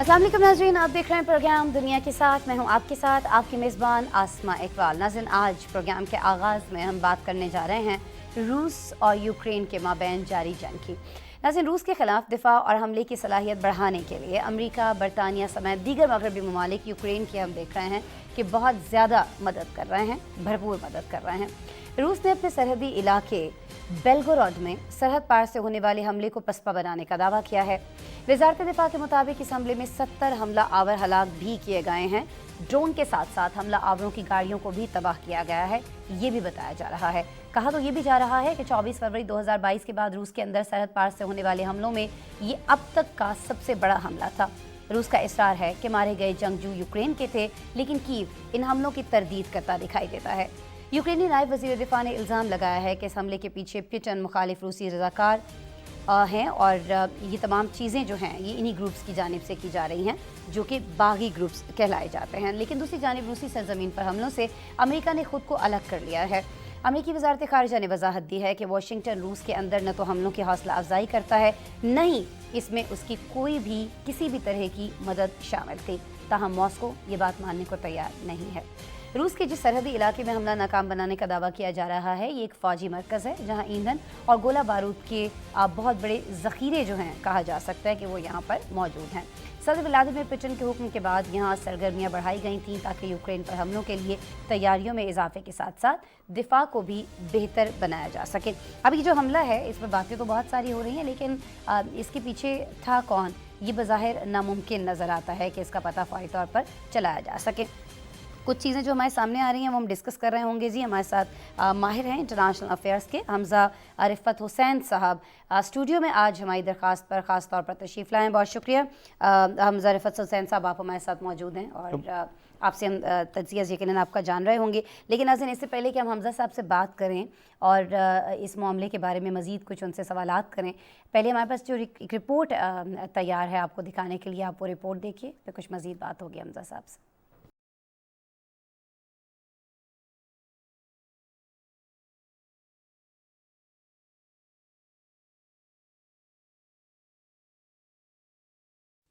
अस्सलाम वालेकुम नाज़रीन, आप देख रहे हैं प्रोग्राम दुनिया के साथ। मैं हूं आपके साथ आपकी मेज़बान आसमा इकबाल। नाज़रीन, आज प्रोग्राम के आगाज़ में हम बात करने जा रहे हैं रूस और यूक्रेन के माबैन जारी जंग की। नाज़रीन, रूस के ख़िलाफ़ दिफा और हमले की सलाहियत बढ़ाने के लिए अमेरिका, बरतानिया समेत दीगर मगरबी ममालिक यूक्रेन की हम देख रहे हैं कि बहुत ज़्यादा मदद कर रहे हैं, भरपूर मदद कर रहे हैं। रूस ने अपने सरहदी इलाके बेलगोरोड में सरहद पार से होने वाले हमले को पसपा बनाने का दावा किया है। वज़ारत दिफा के मुताबिक इस हमले में 70 हमला आवर हलाक भी किए गए हैं। ड्रोन के साथ साथ हमला आवरों की गाड़ियों को भी तबाह किया गया है, ये भी बताया जा रहा है। कहा तो ये भी जा रहा है कि 24 फरवरी 2022 के बाद रूस के अंदर सरहद पार से होने वाले हमलों में ये अब तक का सबसे बड़ा हमला था। रूस का इसरार है कि मारे गए जंगजू यूक्रेन के थे, लेकिन कीव इन हमलों की तरदीद करता दिखाई देता है। यूक्रेनी नायब वज़ीर दिफा ने इल्ज़ाम लगाया है कि इस हमले के पीछे पिटन मुखालिफ रूसी रज़ाकार हैं और ये तमाम चीज़ें जो हैं ये इन्हीं ग्रुप्स की जानिब से की जा रही हैं, जो कि बागी ग्रुप्स कहलाए जाते हैं। लेकिन दूसरी जानिब रूसी सरजमीन पर हमलों से अमेरिका ने खुद को अलग कर लिया है। अमेरिकी वज़ारत ख़ारिजा ने वजाहत दी है कि वाशिंगटन रूस के अंदर न तो हमलों की हौसला अफजाई करता है, न ही इसमें उसकी कोई भी किसी भी तरह की मदद शामिल थी। ताहम मॉस्को ये बात मानने को तैयार नहीं है। रूस के जिस सरहदी इलाके में हमला नाकाम बनाने का दावा किया जा रहा है, ये एक फ़ौजी मरकज़ है जहां ईंधन और गोला बारूद के बहुत बड़े ज़ख़ीरे जो हैं कहा जा सकता है कि वो यहाँ पर मौजूद हैं। सदर व्लादिमीर पुतिन के हुक्म के बाद यहाँ सरगर्मियाँ बढ़ाई गई थीं ताकि यूक्रेन पर हमलों के लिए तैयारियों में इजाफे के साथ साथ दिफा को भी बेहतर बनाया जा सके। अब ये जो हमला है इस पर बातें तो बहुत सारी हो रही हैं, लेकिन इसके पीछे था कौन, ये बज़ाहिर नामुमकिन नज़र आता है कि इसका पता फ़ौरी तौर पर चलाया जा सके। कुछ चीज़ें जो हमारे सामने आ रही हैं वो हम डिस्कस कर रहे होंगे। जी हमारे साथ माहिर हैं इंटरनेशनल अफेयर्स के हमज़ा रिफ़त हुसैन साहब स्टूडियो में आज हमारी दरख्वास्त पर ख़ास तौर पर तशरीफ़ लाएँ। बहुत शुक्रिया हमज़ा रिफ़त हुसैन साहब, आप हमारे साथ मौजूद हैं और आपसे हम तज्ज़िया यकीनन आपका जान रहे होंगे। लेकिन नाज़रीन, इससे पहले कि हम हमज़ा साहब से बात करें और इस मामले के बारे में मज़ीद कुछ उनसे सवालात करें, पहले हमारे पास जो एक रिपोर्ट तैयार है आपको दिखाने के लिए, आप वो रिपोर्ट देखिए, फिर कुछ मज़ीद बात होगी हमज़ा साहब से।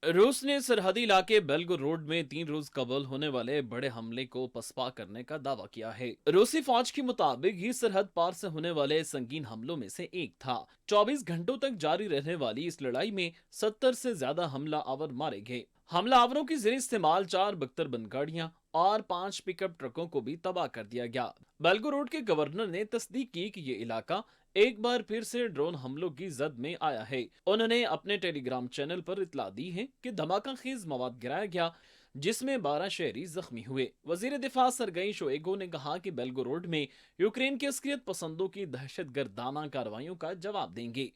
रूस ने सरहदी इलाके बेलगोरोड में 3 रोज कबल होने वाले बड़े हमले को पसपा करने का दावा किया है। रूसी फौज के मुताबिक ये सरहद पार से होने वाले संगीन हमलों में से एक था। 24 घंटों तक जारी रहने वाली इस लड़ाई में 70 से ज्यादा हमला आवर मारे गए। हमला आवरों की ज़रिए इस्तेमाल 4 बख्तरबंद गाड़ियां और 5 पिकअप ट्रकों को भी तबाह कर दिया गया। बेलगोरोड के गवर्नर ने तस्दीक की कि ये इलाका एक बार फिर से ड्रोन हमलों की जद में आया है। उन्होंने अपने टेलीग्राम चैनल पर इतला दी है कि धमाका खेज मवाद गिराया गया, जिसमें 12 शहरी जख्मी हुए। वजीर दिफा सरगई शोएगो ने कहा कि बेलगोरोड में यूक्रेन के अस्करियत पसंदों की दहशतगर्दाना कार्रवाइयों का जवाब देंगे।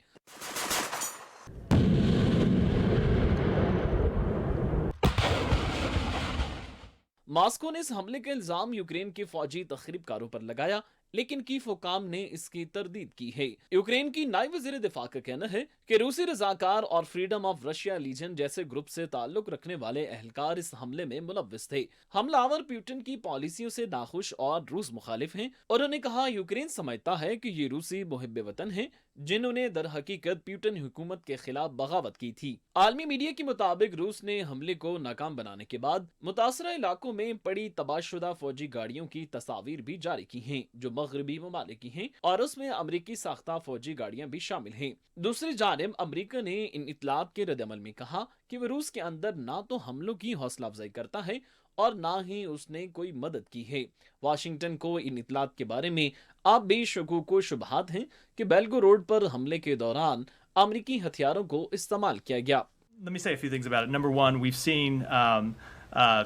मॉस्को ने इस हमले का इल्जाम यूक्रेन के फौजी तखरीबकारों पर लगाया, लेकिन कीफ हुकाम ने इसकी तरदीद की है। यूक्रेन की नायब वज़ीर दिफा का कहना है कि रूसी रज़ाकार और फ्रीडम ऑफ रशिया लीजन जैसे ग्रुप से ताल्लुक रखने वाले अहलकार इस हमले में मुलव्विस थे। हमलावर पुतिन की पॉलिसियों से नाखुश और रूस मुखालिफ हैं। उन्होंने कहा यूक्रेन समझता है कि ये रूसी मुहिब्बे वतन हैं जिन्होंने दर हकीकत पुतिन हुकूमत के खिलाफ बगावत की थी। आलमी मीडिया के मुताबिक रूस ने हमले को नाकाम बनाने के बाद मुतासरा इलाकों में पड़ी तबाहशुदा फौजी गाड़ियों की तस्वीर भी जारी की हैं, जो मगरबी ममालिक की हैं और उसमें अमरीकी साख्ता फौजी गाड़ियां भी शामिल हैं। दूसरी जानिब अमरीका ने इन इतलात के रद्दअमल में कहा कि वह रूस के अंदर ना तो हमलों की हौसला अफजाई करता है और ना ही उसने कोई मदद की है। वाशिंगटन को इन इतलात के बारे में अब भी शकूक व शुबहात हैं कि बेलगोरोड पर हमले के दौरान अमरीकी हथियारों को इस्तेमाल किया गया। Let me say a few things about it. Number one, we've seen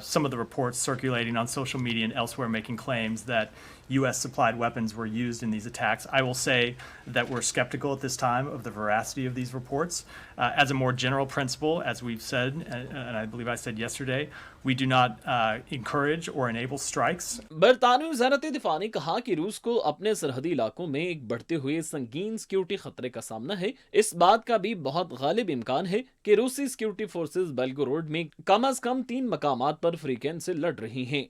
some of the reports circulating on social media and elsewhere making claims that U.S. supplied weapons were used in these attacks. I will say that we're skeptical at this time of the veracity of these reports. As a more general principle, as we've said, and I believe I said yesterday, we do not encourage or enable strikes. बरतानवी वज़ारत दिफा ने कहा कि रूस को अपने सरहदी इलाकों में एक बढ़ते हुए संगीन सिक्योरिटी खतरे का सामना है। इस बात का भी बहुत गालिब इम्कान है कि रूसी सिक्योरिटी फोर्सेस बेलगोरोड में कम अज कम 3 मकामात पर फ्रीकेन से लड़ रही हैं।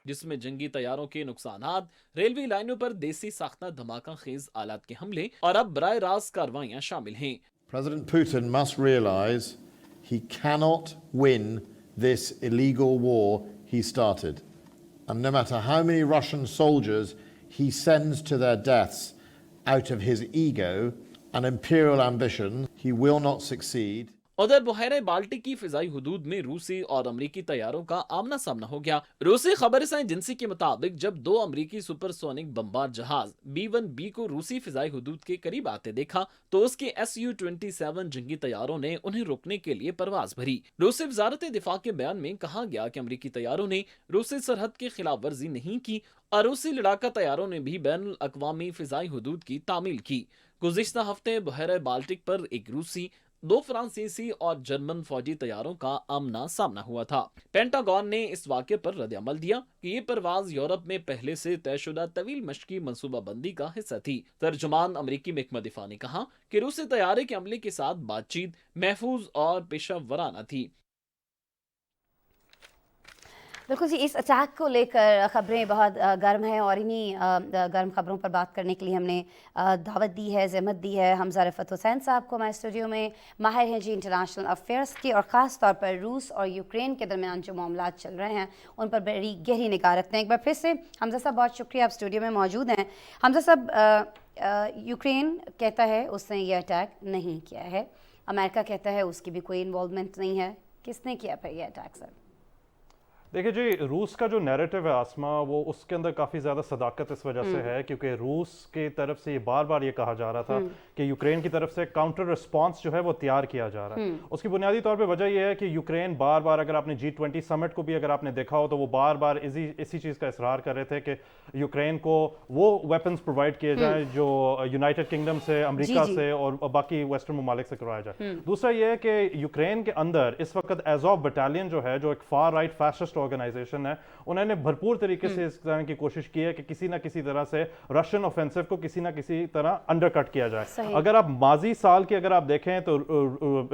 जिसमें जंगी तैयारों के नुकसानात, रेलवे लाइनों पर देसी साख्ता धमाका खेज आलात के हमले और अब बराह रास्त कार्रवाइयां शामिल हैं। President Putin must realize he cannot win this illegal war he started. And no matter how many Russian soldiers he sends to their deaths out of his ego and imperial ambition, he will not succeed. उधर बहरे Baltic की फिजाई हुदूद में रूसी और अमरीकी तैयारों का आमना सामना हो गया। रूसी खबरसां एजेंसी के मुताबिक जब दो अमरीकी सुपरसोनिक बमबार जहाज B-1B को रूसी फिजाई हुदूद के करीब आते देखा तो उसके Su-27 जंगी तैयारों ने उन्हें रोकने के लिए परवाज भरी। रूसी वजारत दिफा के बयान में कहा गया कि अमरीकी तैयारों ने रूसी सरहद की खिलाफ वर्जी नहीं की और रूसी लड़ाका तैयारों ने भी बैनुल अक़वामी फिजाई हुदूद की तामील की। गुज़िश्ता हफ्ते बहरे बाल्टिक पर एक रूसी, 2 फ्रांसीसी और जर्मन फौजी तैयारों का आमना सामना हुआ था। पेंटागन ने इस वाक़े पर रद्द-ए-अमल दिया कि ये परवाज यूरोप में पहले से तयशुदा तवील मशकी मंसूबाबंदी का हिस्सा थी। तर्जुमान अमरीकी महकमा दिफा ने कहा कि रूसी तैयारे के अमले के साथ बातचीत महफूज और पेशा-वराना थी। बिल्कुल जी, इस अटैक को लेकर ख़बरें बहुत गर्म हैं और इन्हीं गर्म ख़बरों पर बात करने के लिए हमने दावत दी है, ज़हमत दी है हमज़ा रफ़त हुसैन साहब को। हमारे स्टूडियो में माहिर हैं जी इंटरनेशनल अफेयर्स के और ख़ास तौर पर रूस और यूक्रेन के दरमियान जो मामलात चल रहे हैं उन पर बड़ी गहरी निगाह रखते हैं। एक बार फिर से हमज़ा साहब बहुत शुक्रिया, आप स्टूडियो में मौजूद हैं। हमज़ा साहब, यूक्रेन कहता है उसने ये अटैक नहीं किया है, अमेरिका कहता है उसकी भी कोई इन्वॉल्वमेंट नहीं है, किसने किया फिर ये अटैक सर? देखिए जी, रूस का जो नैरेटिव है आसमा, वो उसके अंदर काफ़ी ज़्यादा सदाकत इस वजह से है क्योंकि रूस की तरफ से ये बार बार ये कहा जा रहा था कि यूक्रेन की तरफ से काउंटर रिस्पांस जो है वो तैयार किया जा रहा है। उसकी बुनियादी तौर पे वजह ये है कि यूक्रेन बार बार, अगर आपने G20 समिट को भी अगर आपने देखा हो तो वो बार बार इसी चीज़ का इसरार कर रहे थे कि यूक्रेन को वो वेपन्स प्रोवाइड किए जाए जो यूनाइटेड किंगडम से, अमरीका से और बाकी वेस्टर्न ममालिक से करवाया जाए। दूसरा ये है कि यूक्रेन के अंदर इस वक्त एज़ोव बटालियन जो है, जो एक फार राइट फैसिस्ट ऑर्गेनाइजेशन है, उन्होंने भरपूर तरीके से इस तरह की कोशिश की है कि किसी ना किसी तरह से रशियन ऑफेंसिव को किसी ना किसी तरह अंडरकट किया जाए। अगर आप माजी साल की अगर आप देखें तो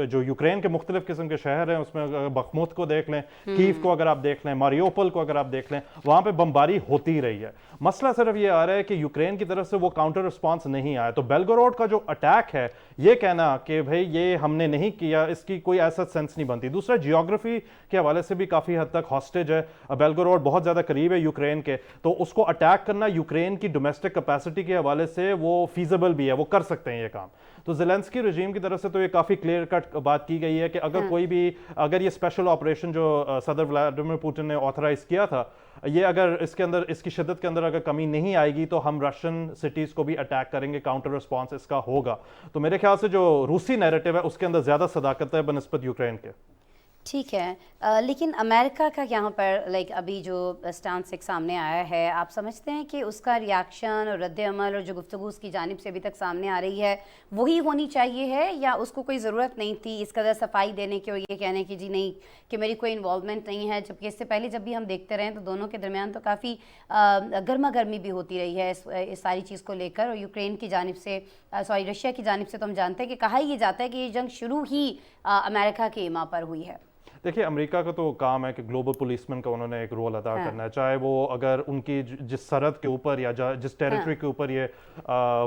जो यूक्रेन के मुख्तलिफ किस्म के शहर हैं उसमें अगर बखमुत को देख लें, कीव को अगर आप देख लें, मारियोपोल को अगर आप देख लें, वहां पे बमबारी होती रही है। मसला सिर्फ ये आ रहा है कि यूक्रेन की तरफ से वो काउंटर रिस्पांस नहीं आया। तो बेलगोरोड का जो अटैक है, ये कहना कि भाई ये हमने नहीं किया, इसकी कोई ऐसा सेंस नहीं बनती। दूसरा, जियोग्राफी के हवाले से भी काफ़ी हद तक हॉस्टेज है। बेलगोरोड बहुत ज़्यादा करीब है यूक्रेन के, तो उसको अटैक करना यूक्रेन की डोमेस्टिक कैपेसिटी के हवाले से वो फीजिबल भी है, वो कर सकते हैं ये काम। तो ज़ेलेंस्की रजीम की तरफ से तो ये काफ़ी क्लियर कट बात की गई है कि अगर कोई भी, अगर ये स्पेशल ऑपरेशन जो सदर व्लादिमीर पुतिन ने ऑथराइज किया था, ये अगर इसके अंदर, इसकी शिद्दत के अंदर अगर कमी नहीं आएगी तो हम रशियन सिटीज़ को भी अटैक करेंगे, काउंटर रिस्पांस इसका होगा। तो मेरे ख्याल से जो रूसी नैरेटिव है उसके अंदर ज़्यादा सदाकत है बनस्बत यूक्रेन के। ठीक है, लेकिन अमेरिका का यहाँ पर अभी जो स्टांस एक सामने आया है, आप समझते हैं कि उसका रिएक्शन और रद्द-ए-अमल और जो गुफ्तगू उसकी जानिब से अभी तक सामने आ रही है वही होनी चाहिए है, या उसको कोई ज़रूरत नहीं थी इस कदर सफाई देने की और ये कहने की जी नहीं कि मेरी कोई इन्वॉल्वमेंट नहीं है, जबकि इससे पहले जब भी हम देखते रहे तो दोनों के दरमियान तो काफ़ी गर्मा गर्मी भी होती रही है इस सारी चीज़ को लेकर। और यूक्रेन की जानिब से, रशिया की जानिब से तो हम जानते हैं कि कहा ही जाता है कि ये जंग शुरू ही अमेरिका के इमा पर हुई है। देखिए, अमेरिका का तो काम है कि ग्लोबल पुलिसमैन का उन्होंने एक रोल अदा करना है, चाहे वो अगर उनकी जिस सरहद के ऊपर या जिस टेरिटरी के ऊपर ये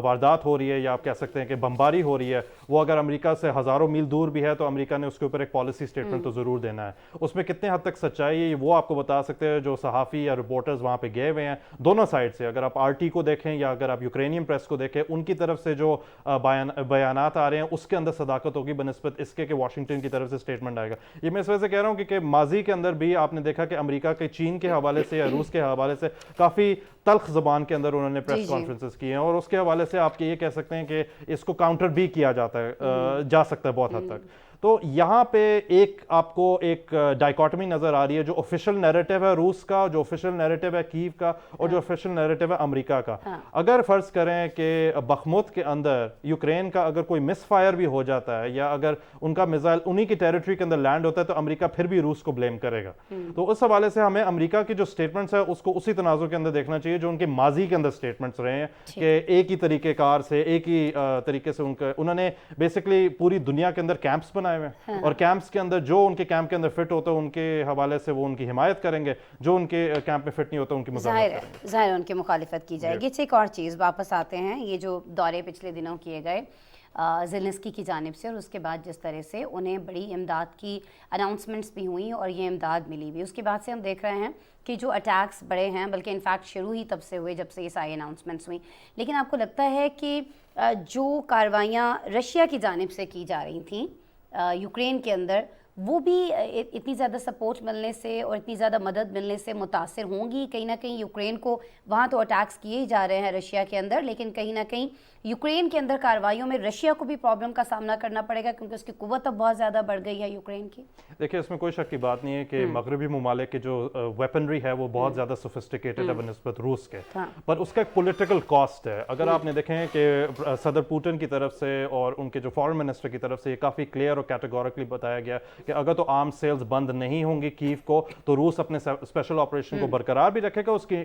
वारदात हो रही है या आप कह सकते हैं कि बमबारी हो रही है, वो अगर अमेरिका से हज़ारों मील दूर भी है तो अमेरिका ने उसके ऊपर एक पॉलिसी स्टेटमेंट तो ज़रूर देना है। उसमें कितने हद तक सच्चाई है वो आपको बता सकते हैं जो सहाफ़ी या रिपोर्टर्स वहाँ पर गए हुए हैं दोनों साइड से। अगर आप RT को देखें या अगर आप यूक्रेनियन प्रेस को देखें, उनकी तरफ से जो बयानात आ रहे हैं उसके अंदर सदाकत होगी बनस्बत इसके कि वाशिंगटन की तरफ से स्टेटमेंट आएगा। ये मैं इस वजह से कह रहा हूँ कि माजी के अंदर भी आपने देखा कि अमेरिका के चीन के हवाले से या रूस के हवाले से काफ़ी तल्ख ज़बान के अंदर उन्होंने प्रेस कॉन्फ्रेंसेस किए हैं और उसके हवाले से आप ये कह सकते हैं कि इसको काउंटर भी किया जाता है, जा सकता है बहुत हद तक। तो यहाँ पे आपको एक डाइकोटमी नज़र आ रही है, जो ऑफिशियल नैरेटिव है रूस का, जो ऑफिशियल नैरेटिव है कीव का और जो ऑफिशियल नैरेटिव है अमेरिका का। अगर फ़र्ज़ करें कि बखमुत के अंदर यूक्रेन का अगर कोई मिस फायर भी हो जाता है या अगर उनका मिसाइल उन्हीं की टेरिटरी के अंदर लैंड होता है तो अमेरिका फिर भी रूस को ब्लेम करेगा। तो उस हवाले से हमें अमेरिका की जो स्टेटमेंट्स है उसको उसी तनाजुर के अंदर देखना चाहिए जो उनके माजी के अंदर स्टेटमेंट्स रहे हैं कि एक ही तरीक़ेकार से, एक ही तरीके से उन्होंने बेसिकली पूरी दुनिया के अंदर कैंप्स बनाए आए हुए हैं और कैंप्स के अंदर जो उनके कैंप के अंदर फिट होता है उनके हवाले से वो उनकी हिमायत करेंगे, जो उनके कैंप में फिट नहीं होता उनकी मज़ामत करेंगे। ज़ाहिर है उनकी मुखालिफत की जाएगी। अच्छा, एक और चीज़ वापस आते हैं, ये जो दौरे पिछले दिनों किए गए ज़ेलेंस्की की जानिब से और उसके बाद जिस तरह से उन्हें बड़ी इमदाद की अनाउंसमेंट्स भी हुई और ये इमदाद मिली भी, उसके बाद से हम देख रहे हैं कि जो अटैक्स बड़े हैं, बल्कि इनफैक्ट शुरू ही तब से हुए जब से ये सारी अनाउंसमेंट्स हुई। लेकिन आपको लगता है कि जो कार्रवाइयाँ रशिया की जानिब से की जा रही थी यूक्रेन के अंदर, वो भी इतनी ज़्यादा सपोर्ट मिलने से और इतनी ज़्यादा मदद मिलने से मुतासिर होंगी? कहीं ना कहीं यूक्रेन को, वहाँ तो अटैक्स किए ही जा रहे हैं रशिया के अंदर, लेकिन कहीं ना कहीं यूक्रेन के अंदर कार्रवाइयों में रशिया को भी प्रॉब्लम का सामना करना पड़ेगा क्योंकि उसकी कुव्वत अब बहुत ज़्यादा बढ़ गई है यूक्रेन की। देखिए, इसमें कोई शक की बात नहीं है कि मगरबी ममालिक की जो वेपनरी है वो बहुत ज़्यादा सोफिस्टिकेटेड है बनस्बत रूस के, पर उसका एक पॉलिटिकल कॉस्ट है। अगर आपने देखें कि सदर पुतिन की तरफ से और उनके जो फॉरेन मिनिस्टर की तरफ से ये काफ़ी क्लियर और कैटेगोरिकली बताया गया कि अगर तो आर्म्स सेल्स बंद नहीं होंगी कीव को, तो रूस अपने स्पेशल ऑपरेशन को बरकरार भी रखेगा, उसकी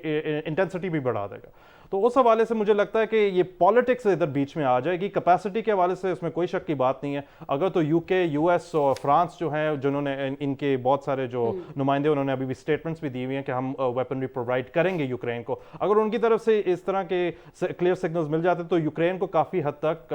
इंटेंसिटी भी बढ़ा देगा। तो उस हवाले से मुझे लगता है कि ये पॉलिटिक्स इधर बीच में आ जाएगी। कैपेसिटी के हवाले से इसमें कोई शक की बात नहीं है। अगर तो यूके, यूएस और फ्रांस जो हैं, जिन्होंने इनके बहुत सारे जो नुमाइंदे, उन्होंने अभी भी स्टेटमेंट्स भी दी हुई हैं कि हम वेपनरी प्रोवाइड करेंगे यूक्रेन को, अगर उनकी तरफ से इस तरह के क्लियर सिग्नल्स मिल जाते तो यूक्रेन को काफ़ी हद तक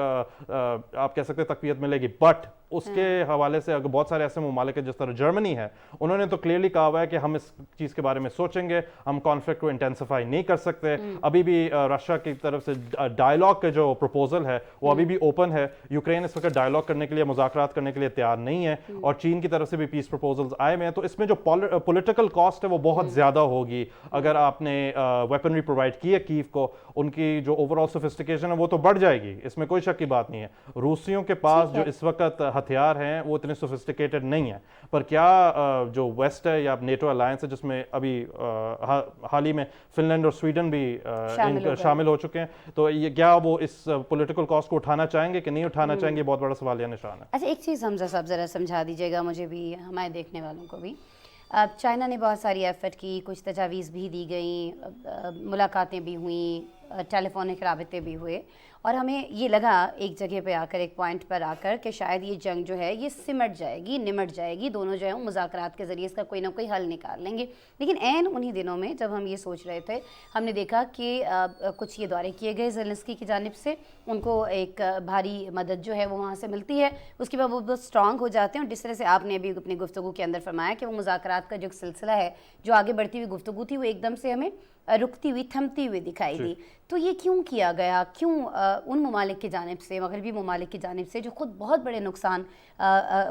आप कह सकते हैं तकवीत मिलेगी। बट उसके हवाले से अगर बहुत सारे ऐसे ममालिक हैं जिस तरह जर्मनी है, उन्होंने तो क्लियरली कहा हुआ है कि हम इस चीज़ के बारे में सोचेंगे, हम कॉन्फ्लिक्ट को इंटेंसिफाई नहीं कर सकते। अभी भी रशिया की तरफ से डायलॉग का जो प्रपोजल है वो अभी भी ओपन है। यूक्रेन इस वक्त डायलॉग करने के लिए, मुज़ाकरात करने के लिए तैयार नहीं है और चीन की तरफ से भी पीस प्रपोजल्स आए हुए हैं। तो इसमें जो पॉलिटिकल कॉस्ट है वो बहुत ज़्यादा होगी। अगर आपने वेपनरी प्रोवाइड की है कीव को, उनकी जो ओवरऑल सोफिस्टिकेशन है वो तो बढ़ जाएगी, इसमें कोई शक की बात नहीं है। रूसियों के पास जो इस वक्त हथियार हैं वो इतने सोफिस्टिकेटेड नहीं है, पर क्या जो वेस्ट है या नेटो अलायंस है जिसमें अभी हाल ही में फिनलैंड और स्वीडन भी शामिल हो चुके हैं, तो ये क्या वो इस पॉलिटिकल कॉस्ट को उठाना चाहेंगे कि नहीं उठाना चाहेंगे, बहुत बड़ा सवालिया निशान है। अच्छा, एक चीज़ हमजा साहब ज़रा समझा दीजिएगा मुझे भी, हमारे देखने वालों को भी। चाइना ने बहुत सारी एफर्ट की, कुछ तजावीज़ भी दी गई, मुलाकातें भी हुई, टेलीफोनिक राबते भी हुए और हमें ये लगा एक जगह पे आकर, एक पॉइंट पर आकर कि शायद ये जंग जो है ये सिमट जाएगी, निमट जाएगी, दोनों जो है मुज़ाकरात के ज़रिए इसका कोई ना कोई हल निकाल लेंगे। लेकिन ऐन उन्हीं दिनों में जब हम ये सोच रहे थे, हमने देखा कि कुछ ये दौरे किए गए ज़ेलेंस्की की जानिब से, उनको एक भारी मदद जो है वो वहाँ से मिलती है, उसके बाद वो बहुत स्ट्रॉन्ग हो जाते हैं और जिस तरह से आपने अभी अपनी गुफ्तगू के अंदर फरमाया कि वो मुज़ाकरात का जो सिलसिला है, जो आगे बढ़ती हुई गुफ्तगू थी, वो एकदम से हमें रुकती हुई, थमती हुई दिखाई दी। तो ये क्यों किया गया? क्यों उन ममालिक की जानिब से, मगरबी ममालिक की जानिब से जो ख़ुद बहुत बड़े नुकसान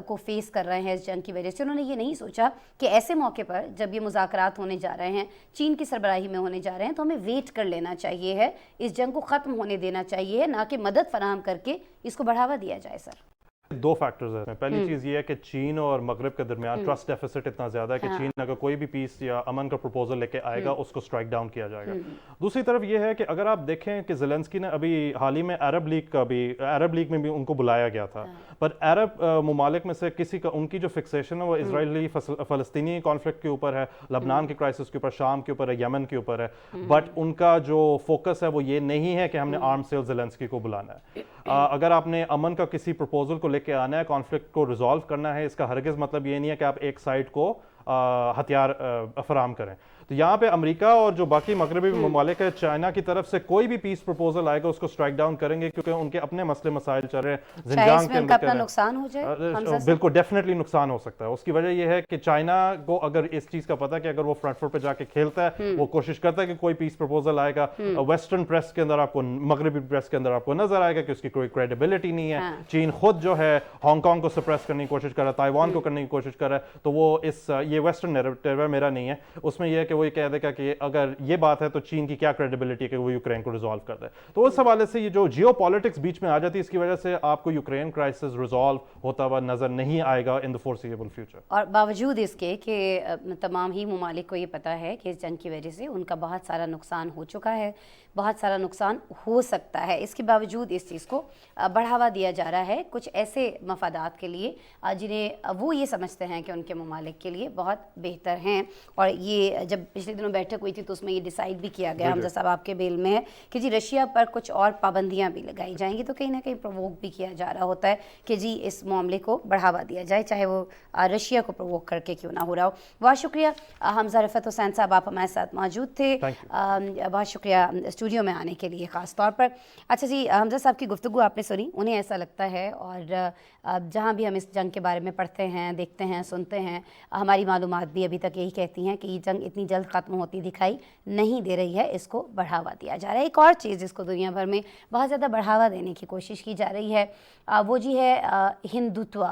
को फेस कर रहे हैं इस जंग की वजह से, उन्होंने ये नहीं सोचा कि ऐसे मौके पर जब ये मुज़ाकरात होने जा रहे हैं, चीन की सरबराही में होने जा रहे हैं, तो हमें वेट कर लेना चाहिए है, इस जंग को ख़त्म होने देना चाहिए है, ना कि मदद फराहम करके इसको बढ़ावा दिया जाए? सर, दो फैक्टर्स हैं। पहली चीज़ ये है कि चीन और मगरब के दरमियान ट्रस्ट डेफिसिट इतना ज़्यादा है कि चीन अगर कोई भी पीस या अमन का प्रपोजल लेके आएगा उसको स्ट्राइक डाउन किया जाएगा। दूसरी तरफ ये है कि अगर आप देखें कि ज़ेलेंस्की ने अभी हाल ही में अरब लीग में भी उनको बुलाया गया था, पर अरब ममालिक में से किसी का, उनकी जो फिक्सेशन है वो इसराइली फ़लस्तीनी कॉन्फ्लिक्ट के ऊपर है, लबनान के क्राइसिस के ऊपर, शाम के ऊपर है, यमन के ऊपर है, बट उनका जो फोकस है वो ये नहीं है कि हमने आर्म सेल ज़ेलेंस्की को बुलाना है। अगर आपने अमन का किसी प्रपोजल को लेके आना है, कॉन्फ्लिक्ट को रिजॉल्व करना है, इसका हरगिज़ मतलब ये नहीं है कि आप एक साइड को हथियार फराहम करें। तो यहाँ पे अमेरिका और जो बाकी मगरबी ममालिक है, चाइना की तरफ से कोई भी पीस प्रपोजल आएगा उसको स्ट्राइक डाउन करेंगे, क्योंकि उनके अपने मसले मसाइल चल रहे हैं। ज़िंजान के अंदर अपना नुकसान हो जाए, बिल्कुल डेफिनेटली नुकसान हो सकता है। उसकी वजह यह है कि चाइना को अगर इस चीज़ का पता है कि अगर वो फ्रंट फुट पे जाके खेलता है, वो कोशिश करता है कि कोई पीस प्रपोजल आएगा, वेस्टर्न प्रेस के अंदर आपको, मगरबी प्रेस के अंदर आपको नजर आएगा कि उसकी कोई क्रेडिबिलिटी नहीं है। चीन खुद जो है हांगकांग को सप्रेस करने की कोशिश कर रहा है, ताइवान को करने की कोशिश कर रहा है, तो वो ये वेस्टर्न नैरेटिव है, मेरा नहीं है, उसमें यह है कि वो ये कह देगा कि अगर ये बात है तो चीन की क्या क्रेडिबिलिटी है कि वो यूक्रेन को रिजॉल्व कर दे। तो उस हवाले से ये जो जियोपॉलिटिक्स बीच में आ जाती है, इसकी वजह से आपको यूक्रेन क्राइसिस रिजॉल्व होता हुआ नजर नहीं आएगा इन द फोरसीएबल फ्यूचर। और बावजूद इसके कि तमाम ही ममालिक को ये पता है कि इस जंग की वजह से उनका बहुत सारा नुकसान हो चुका है, बहुत सारा नुकसान हो सकता है, इसके बावजूद इस चीज़ को बढ़ावा दिया जा रहा है कुछ ऐसे मफादात के लिए जिन्हें वो ये समझते हैं कि उनके ममालिक के लिए बहुत बेहतर हैं। और ये जब जब पिछले दिनों बैठक हुई थी तो उसमें ये डिसाइड भी किया गया, हमजा साहब आपके बिल में है कि जी रशिया पर कुछ और पाबंदियां भी लगाई जाएंगी, तो कहीं ना कहीं प्रोवोक भी किया जा रहा होता है कि जी इस मामले को बढ़ावा दिया जाए, चाहे वो रशिया को प्रोवोक करके क्यों ना हो रहा हो। बहुत शुक्रिया हमजा रफ़त हुसैन साहब, आप हमारे साथ मौजूद थे, बहुत शुक्रिया स्टूडियो में आने के लिए ख़ास तौर पर। अच्छा जी, हमजा साहब की गुफ्तगू आपने सुनी, उन्हें ऐसा लगता है, और जहाँ भी हम इस जंग के बारे में पढ़ते हैं, देखते हैं, सुनते हैं, हमारी मालूमात भी अभी तक यही कहती हैं कि ये जंग इतनी जल्द ख़त्म होती दिखाई नहीं दे रही है, इसको बढ़ावा दिया जा रहा है। एक और चीज़ जिसको दुनिया भर में बहुत ज़्यादा बढ़ावा देने की कोशिश की जा रही है वो जी है हिंदुत्व।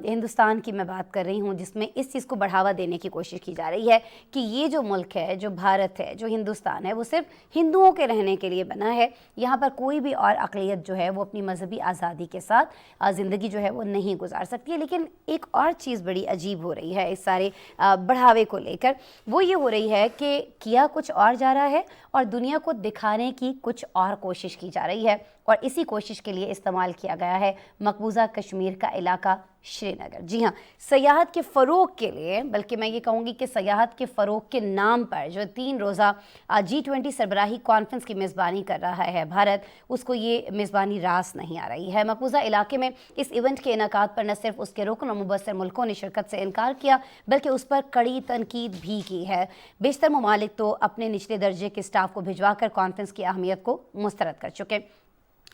हिंदुस्तान की मैं बात कर रही हूँ, जिसमें इस चीज़ को बढ़ावा देने की कोशिश की जा रही है कि ये जो मुल्क है, जो भारत है, जो हिंदुस्तान है, वो सिर्फ हिंदुओं के रहने के लिए बना है। यहाँ पर कोई भी और अक़लियत जो है वो अपनी मजहबी आज़ादी के साथ ज़िंदगी जो है वो नहीं गुजार सकती है। लेकिन एक और चीज़ बड़ी अजीब हो रही है इस सारे बढ़ावे को लेकर, वो ये हो रही है कि किया कुछ और जा रहा है और दुनिया को दिखाने की कुछ और कोशिश की जा रही है, और इसी कोशिश के लिए इस्तेमाल किया गया है मकबूजा कश्मीर का इलाका श्रीनगर। जी हाँ, सयाहत के फ़रोग के लिए, बल्कि मैं ये कहूँगी कि सयाहत के फ़रोग के नाम पर जो 3 रोज़ा G20 सरबराही कॉन्फ्रेंस की मेज़बानी कर रहा है भारत, उसको ये मेज़बानी रास नहीं आ रही है। मकबूजा इलाके में इस इवेंट के इनेकाद पर न सिर्फ उसके रुकन और मुबस्सर मुल्कों ने शिरकत से इनकार किया, बल्कि उस पर कड़ी तनकीद भी की है। बेशतर ममालिक तो अपने निचले दर्जे के स्टाफ को भिजवा कर कॉन्फ्रेंस की अहमियत को मुस्तरद कर चुके।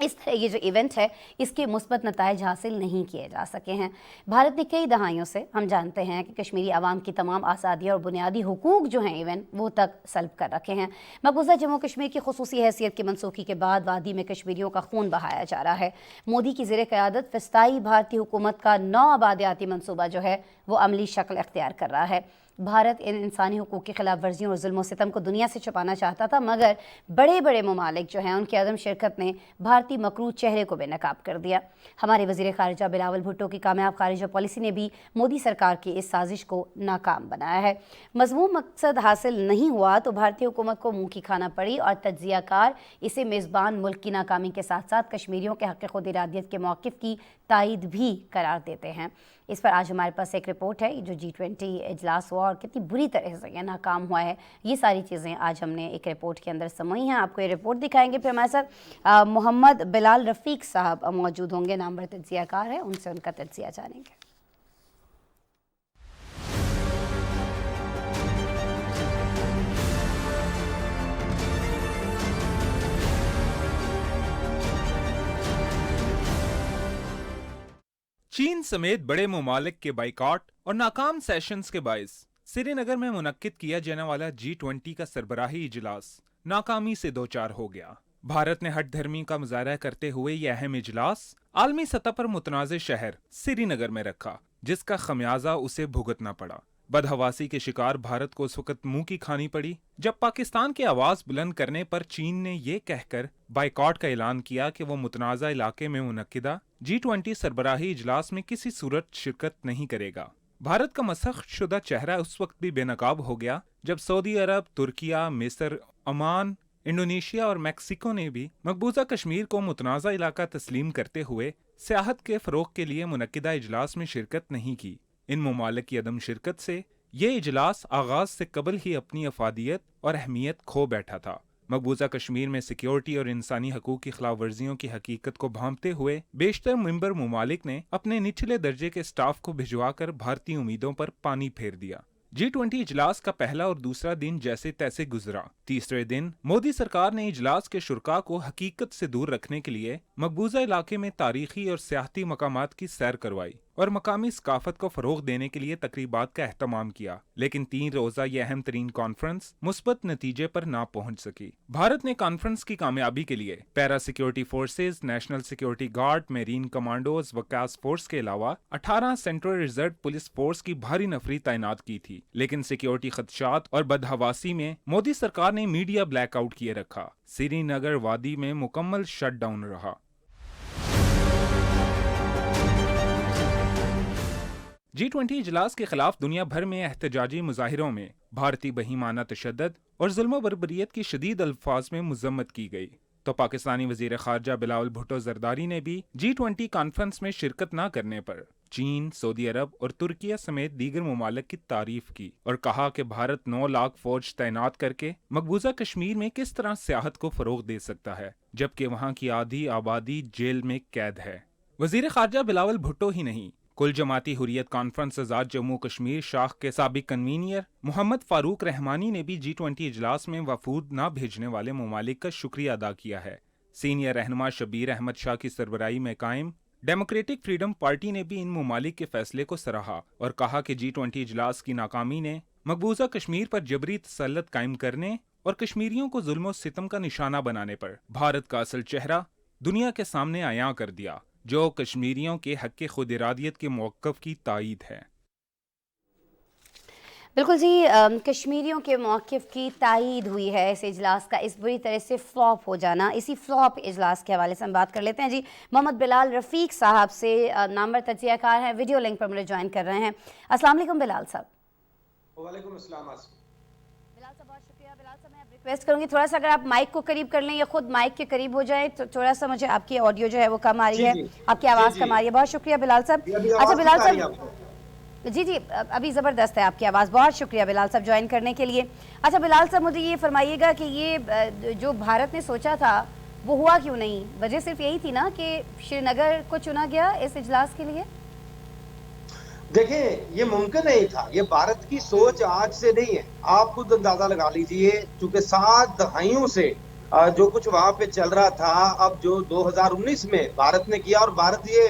इस तरह ये जो इवेंट है इसके मुस्बत नताइज हासिल नहीं किए जा सके हैं। भारत ने कई दहाइयों से, हम जानते हैं कि कश्मीरी आवाम की तमाम आज़ादियाँ और बुनियादी हुकूक जो हैं इवन वो तक सल्ब कर रखे हैं। मकबूजा जम्मू कश्मीर की खुसूसी हैसियत की मनसूखी के बाद वादी में कश्मीरियों का खून बहाया जा रहा है। मोदी की ज़ेर क़यादत फ़िस्ताई भारतीय हुकूमत का नौ आबादियाती मनसूबा जो है वो अमली शक्ल इख्तियार कर रहा है। भारत इन इंसानी हुकूक की खिलाफ वर्जियों और जुल्म सितम को दुनिया से छुपाना चाहता था, मगर बड़े बड़े ममालिक जो हैं उनकी अदम शिरकत ने भारतीय मकरूज चेहरे को बेनकाब कर दिया। हमारे वज़ीर ख़ारिजा बिलावल भुट्टो की कामयाब ख़ारिजा पॉलिसी ने भी मोदी सरकार की इस साजिश को नाकाम बनाया है। मज़मूम मकसद हासिल नहीं हुआ तो भारतीय हुकूमत को मुँह की खाना पड़ी, और तज्ज़ियाकार इसे मेज़बान मुल्क की नाकामी के साथ साथ कश्मीरियों के हक़ खुद इरादियत के मौक़िफ़ की तायद भी करार देते हैं। इस पर आज हमारे पास एक रिपोर्ट है, जो G20 इजलास हुआ और कितनी बुरी तरह से यह नाकाम हुआ है, ये सारी चीज़ें आज हमने एक रिपोर्ट के अंदर समझी हैं। आपको ये रिपोर्ट दिखाएंगे। फिर हमारे साथ मोहम्मद बिलाल रफ़ीक साहब मौजूद होंगे, नामवर तज्ज़ियाकार हैं, उनसे उनका तज्ज़िया जानेंगे। चीन समेत बड़े ममालिक के बाइकॉट और नाकाम सेशंस के बायस श्रीनगर में मुनक्किद किया जाने वाला G20 का सरबराही इजलास नाकामी से दो चार हो गया। भारत ने हट धर्मी का मुजाहरा करते हुए यह अहम इजलास आलमी सतह पर मुतनाज़ शहर श्रीनगर में रखा, जिसका खमियाजा उसे भुगतना पड़ा। बदहवासी के शिकार भारत को उस वक्त मुंह की खानी पड़ी जब पाकिस्तान की आवाज बुलंद करने पर चीन ने यह कहकर बाइकॉट का ऐलान किया कि वो मुतनाज़ा इलाके में मुनक्किदा G20 सरबराही इजलास में किसी सूरत शिरकत नहीं करेगा। भारत का मसख शुदा चेहरा उस वक्त भी बेनकाब हो गया जब सऊदी अरब, तुर्किया, मिस्र, ओमान, इंडोनेशिया और मैक्सिको ने भी मकबूजा कश्मीर को मुतनाज़ा इलाका तस्लीम करते हुए सियाहत के फ़रोग के लिए मुनक्किदा इजलास में शिरकत नहीं की। इन ममालिक की अदम शिरकत से ये इजलास आगाज से कबल ही अपनी अफादियत और अहमियत खो बैठा था। मकबूजा कश्मीर में सिक्योरिटी और इंसानी हकूक की खिलाफ वर्जियों की हकीकत को भांपते हुए बेशतर मेंबर ममालिक ने अपने निचले दर्जे के स्टाफ को भिजवाकर भारतीय उम्मीदों पर पानी फेर दिया। G20 इजलास का पहला और दूसरा दिन जैसे तैसे गुजरा। तीसरे दिन मोदी सरकार ने इजलास के शुरका को हकीकत से दूर रखने के लिए मकबूजा इलाके में तारीखी और सियाहती मकामात की सैर करवाई और मकामी सकाफत को फरोग देने के लिए तकरीबात का एहतमाम किया। लेकिन 3 रोजा यह अहम तरीन कॉन्फ्रेंस मुस्बत नतीजे पर ना पहुंच सकी। भारत ने कॉन्फ्रेंस की कामयाबी के लिए para security forces, national security guard, marine commandos, Waqas force के अलावा 18 सेंट्रल रिजर्व पुलिस फोर्स की भारी नफरी तैनात की थी। लेकिन सिक्योरिटी खदशात और बदहवासी में मोदी सरकार ने मीडिया ब्लैकआउट किए रखा। श्रीनगर वादी में मुकम्मल शटडाउन रहा। G20 इजलास के खिलाफ दुनिया भर में एहतजाजी मुजाहिरों में भारतीय बहीमाना तशद्दुद और जुल्म बर्बरियत की शदीद अल्फाज में मुजम्मत की गई। तो पाकिस्तानी वजीर खारजा बिलावल भुट्टो जरदारी ने भी G20 कॉन्फ्रेंस में शिरकत न करने पर चीन, सऊदी अरब और तुर्किया समेत दीगर ममालिक की तारीफ की और कहा कि भारत 9 लाख फौज तैनात करके मकबूजा कश्मीर में किस तरह सियाहत को फरोग दे सकता है, जबकि वहाँ की आधी आबादी जेल में कैद है। वजीर खारजा बिलावल भुट्टो ही नहीं, कुल जमाती हुरियत कॉन्फ्रेंस आज़ाद जम्मू कश्मीर शाख के साबिक कन्वीनियर मोहम्मद फारूक रहमानी ने भी G20 इजलास में वफूद न भेजने वाले ममालिक का शुक्रिया अदा किया है। सीनियर रहनुमा शबीर अहमद शाह की सरबराही में कायम डेमोक्रेटिक फ्रीडम पार्टी ने भी इन ममालिक के फैसले को सराहा और कहा कि G20 इजलास की नाकामी ने मकबूजा कश्मीर पर जबरी तसल्लुत कायम करने और कश्मीरियों को जुल्म और सितम का निशाना बनाने पर भारत का असल चेहरा दुनिया के सामने आया कर दिया, जो कश्मीरियों के हक के खुद इरादियत के मौक़िफ़ की तायीद है। बिल्कुल जी, कश्मीरियों के मौक़िफ़ की तायीद हुई है इस इजलास का, इस बुरी तरह से फ्लॉप हो जाना। इसी फ्लॉप इजलास के हवाले से हम बात कर लेते हैं जी। मोहम्मद बिलाल रफ़ीक साहब से नामवर तज्ज़ियाकार हैं, वीडियो लिंक पर मुझे ज्वाइन कर रहे हैं। अस्सलाम वालेकुम बिलाल साहब। वालेकुम अस्सलाम। बिलाल साहब बहुत शुक्रिया। बिलाल साहब मैं रिक्वेस्ट करूंगी थोड़ा सा अगर आप माइक को करीब कर लें या खुद माइक के करीब हो जाए तो थोड़ा सा मुझे आपकी ऑडियो जो है वो कम आ रही है, आपकी आवाज़ कम आ रही है। बहुत शुक्रिया बिलाल साहब। अच्छा बिलाल साहब, जी जी अभी ज़बरदस्त है आपकी आवाज़, बहुत शुक्रिया बिलाल साहब ज्वाइन करने के लिए। अच्छा बिलाल साहब मुझे ये फरमाइएगा कि ये जो भारत ने सोचा था वो हुआ क्यों नहीं? वजह सिर्फ यही थी ना कि श्रीनगर को चुना गया इस इजलास के लिए? देखें, ये मुमकिन नहीं था, ये भारत की सोच आज से नहीं है। आप खुद अंदाजा लगा लीजिए, चूंकि 7 दहाइयों से जो कुछ वहां पे चल रहा था, अब जो 2019 में भारत ने किया, और भारत ये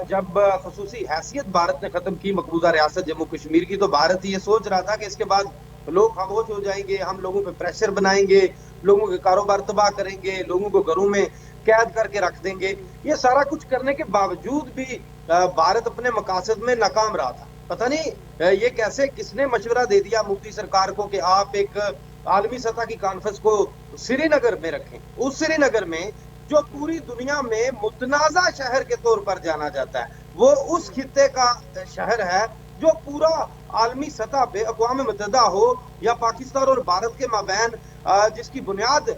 जब खसूसी हैसियत भारत ने खत्म की मकबूजा रियासत जम्मू कश्मीर की, तो भारत ये सोच रहा था कि इसके बाद लोग खामोश हो जाएंगे, हम लोगों पे प्रेशर बनाएंगे, लोगों के कारोबार तबाह करेंगे, लोगों को घरों में कैद करके रख देंगे। ये सारा कुछ करने के बावजूद भी भारत अपने मकासद में नाकाम रहा था। पता नहीं ये कैसे, किसने मशवरा दे दिया मोदी सरकार को कि आप एक आलमी सतह की कॉन्फ्रेंस को श्रीनगर में रखें। उस श्रीनगर में जो पूरी दुनिया में मुतनाज़ा शहर के तौर पर जाना जाता है, वो उस खित्ते का शहर है जो पूरा आलमी सतह पे अक़वाम मुत्तहिदा हो या पाकिस्तान और भारत के माबैन जिसकी बुनियाद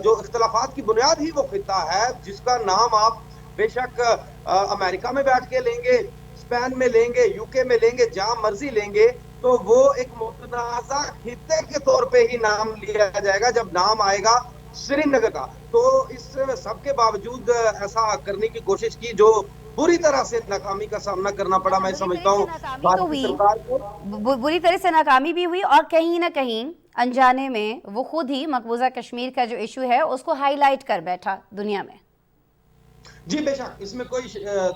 जो इख्तलाफात की बुनियाद ही वो खित्ता है, जिसका नाम आप बेशक अमेरिका में बैठ के लेंगे, स्पेन में लेंगे, यूके में लेंगे, जहां मर्जी लेंगे, तो वो एक मुतनाज़ा खित्ते के तौर पे ही नाम लिया जाएगा जब नाम आएगा श्रीनगर का। तो इस सब के बावजूद ऐसा करने की कोशिश की जो बुरी तरह से नाकामी का सामना करना पड़ा। मैं समझता हूँ सरकार को बुरी तरह से नाकामी भी हुई और कहीं ना कहीं अनजाने में वो खुद ही मकबूजा कश्मीर का जो इशू है उसको हाईलाइट कर बैठा दुनिया में। जी बेशक, इसमें कोई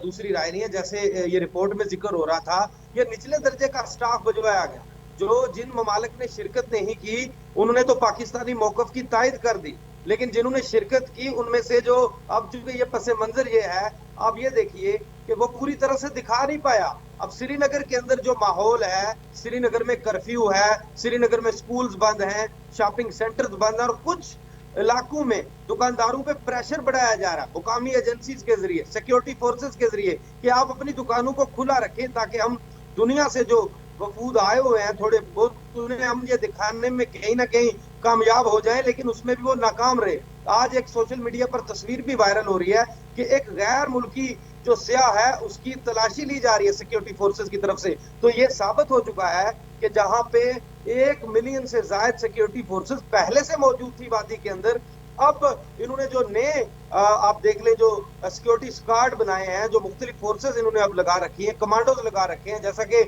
दूसरी राय नहीं है। जैसे ये रिपोर्ट में जिक्र हो रहा था, ये निचले दर्जे का स्टाफ भिजवाया गया, जो जिन ममालिक ने शिरकत नहीं की उन्होंने तो पाकिस्तानी मौक़िफ़ की तायद कर दी, लेकिन जिन्होंने शिरकत की उनमें से जो अब चूंकि ये पस मंजर ये है, आप ये देखिए कि वो पूरी तरह से दिखा नहीं पाया। अब श्रीनगर के अंदर जो माहौल है, श्रीनगर में कर्फ्यू है, श्रीनगर में स्कूल्स बंद हैं, शॉपिंग सेंटर्स बंद हैं, और कुछ इलाकों में दुकानदारों पे प्रेशर बढ़ाया जा रहा है मुकामी एजेंसीज के जरिए, सिक्योरिटी फोर्सेस के जरिए, कि आप अपनी दुकानों को खुला रखें ताकि हम दुनिया से जो वफूद आए हुए हैं थोड़े बहुत, उन्हें हम ये दिखाने में कहीं ना कहीं कामयाब हो जाए, लेकिन उसमें भी वो नाकाम रहे। आज एक सोशल मीडिया पर तस्वीर भी वायरल हो रही है कि एक गैर मुल्की जो सियाह है उसकी तलाशी ली जा रही है सिक्योरिटी फोर्सेस की तरफ से। तो ये साबित हो चुका है कि जहां पे 1 मिलियन से ज्यादा सिक्योरिटी फोर्सेस पहले से मौजूद थी वादी के अंदर, अब इन्होंने जो नए आप देख लें जो सिक्योरिटी स्क्वाड बनाए हैं, जो मुख्तलिफ फोर्सेस इन्होंने अब लगा रखी हैं, कमांडोज लगा रखे हैं, जैसा कि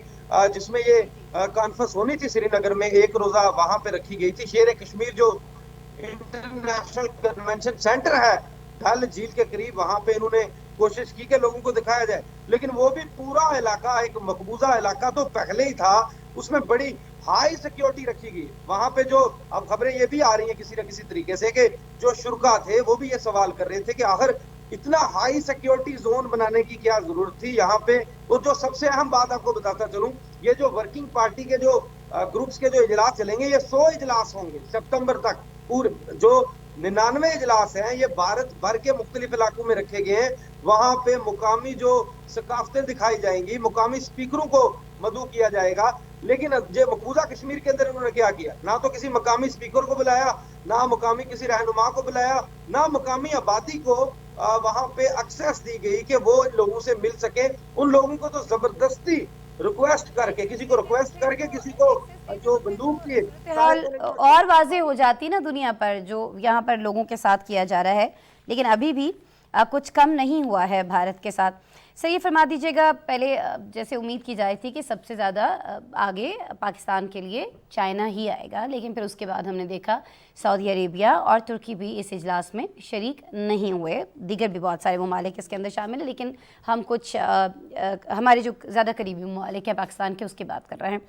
जिसमें ये कॉन्फ्रेंस होनी थी श्रीनगर में, एक रोजा वहां पे रखी गई थी। शेर कश्मीर जो इंटरनेशनल कन्वेंशन सेंटर है डल झील के करीब, वहां पे इन्होंने कोशिश की कि लोगों को दिखाया जाए, लेकिन वो भी पूरा इलाका एक मकबूजा इलाका तो पहले ही था, उसमें बड़ी हाई सिक्योरिटी रखी गई। वहां पे जो अब खबरें ये भी आ रही हैं किसी न किसी तरीके से कि जो शुरका थे वो भी ये सवाल कर रहे थे कि आखिर इतना हाई सिक्योरिटी जोन बनाने की क्या जरूरत थी यहाँ पे। और जो सबसे अहम बात आपको बताता चलूं, ये जो वर्किंग पार्टी के जो ग्रुप्स के जो इजलास चलेंगे, ये 100 इजलास होंगे सितंबर तक। पूरे जो 99 इजलास हैं ये भारत भर के मुख्तलिफ इलाकों में रखे गए हैं। वहां पे मुकामी जो सकाफतें दिखाई जाएंगी, मुकामी स्पीकरों को मदऊ किया जाएगा, लेकिन जो मकबूजा कश्मीर के अंदर उन्होंने क्या किया, ना तो किसी मकामी स्पीकर को बुलाया, ना मकामी किसी रहनुमा को बुलाया, ना मकामी आबादी को वहां पे एक्सेस दी गई कि वो इन लोगों से मिल सके। उन लोगों को तो जबरदस्ती रिक्वेस्ट करके, किसी को रिक्वेस्ट करके, किसी को जो बंदूक की और वाज़ेह हो जाती ना दुनिया पर जो यहाँ पर लोगों के साथ किया जा रहा है, लेकिन अभी भी कुछ कम नहीं हुआ है भारत के साथ। सर ये फरमा दीजिएगा, पहले जैसे उम्मीद की जा रही थी कि सबसे ज़्यादा आगे पाकिस्तान के लिए चाइना ही आएगा, लेकिन फिर उसके बाद हमने देखा सऊदी अरेबिया और तुर्की भी इस इजलास में शरीक नहीं हुए। दीगर भी बहुत सारे ममालिक इसके अंदर शामिल हैं, लेकिन हम कुछ हमारे जो ज़्यादा करीबी ममालिक हैं पाकिस्तान के, उसकी बात कर रहे हैं।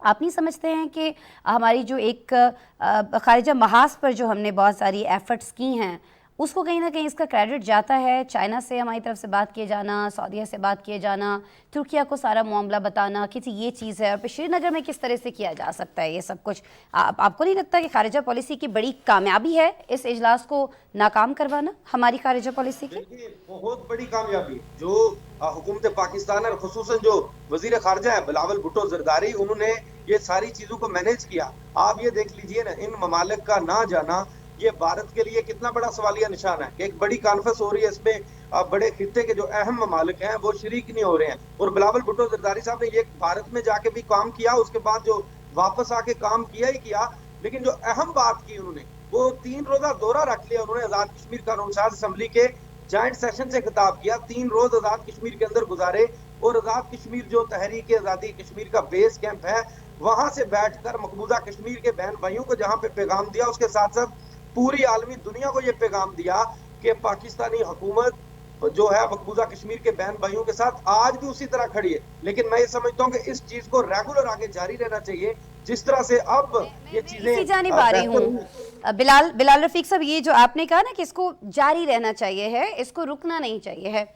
आप नहीं समझते हैं कि हमारी जो एक खारिजा महाज पर जो हमने बहुत सारी एफ़र्ट्स की हैं, उसको कहीं ना कहीं इसका क्रेडिट जाता है? चाइना से हमारी तरफ से बात किए जाना, सऊदीया से बात किए जाना, तुर्किया को सारा मामला बताना कि ये चीज़ है, और फिर श्रीनगर में किस तरह से किया जा सकता है ये सब कुछ। आपको नहीं लगता कि खारिजा पॉलिसी की बड़ी कामयाबी है इस इजलास को नाकाम करवाना, हमारी खारिजा पॉलिसी की? बहुत बड़ी कामयाबी जो हुकूमत पाकिस्तान और खुसूसन जो वजीर खारजा है बिलावल भुट्टो जरदारी, उन्होंने ये सारी चीज़ों को मैनेज किया। आप ये देख लीजिए ना, इन ममालिक का ना जाना ये भारत के लिए कितना बड़ा सवालिया निशान है कि एक बड़ी कॉन्फ्रेंस हो रही है, इसमें बड़े खित्ते के जो अहम ममालिक हैं वो शरीक नहीं हो रहे हैं। और बिलावल भुट्टो जरदारी साहब ने ये भारत में जाके भी काम किया, उसके बाद जो वापस आके काम किया ही किया, लेकिन जो अहम बात की उन्होंने वो 3 रोजा दौरा रख लिया उन्होंने आज़ाद कश्मीर कानून साज असम्बली के जॉइंट सेशन से खिताब किया। 3 रोज आज़ाद कश्मीर के अंदर गुजारे और आज़ाद कश्मीर जो तहरीक आज़ादी कश्मीर का बेस कैंप है, वहां से बैठकर मकबूजा कश्मीर के बहन भाइयों को जहां पे पैगाम दिया, उसके साथ साथ पूरी आलमी दुनिया को ये पैगाम दिया कि पाकिस्तानी हुकूमत जो है मकबूजा कश्मीर के बहन भाइयों के साथ आज भी उसी तरह खड़ी है। लेकिन मैं ये समझता हूँ कि इस चीज को रेगुलर आगे जारी रहना चाहिए, जिस तरह से अब ये चीजें जानी पा रही हूँ। बिलाल रफीक साहब, ये जो आपने कहा ना कि इसको जारी रहना चाहिए है, इसको रुकना नहीं चाहिए है।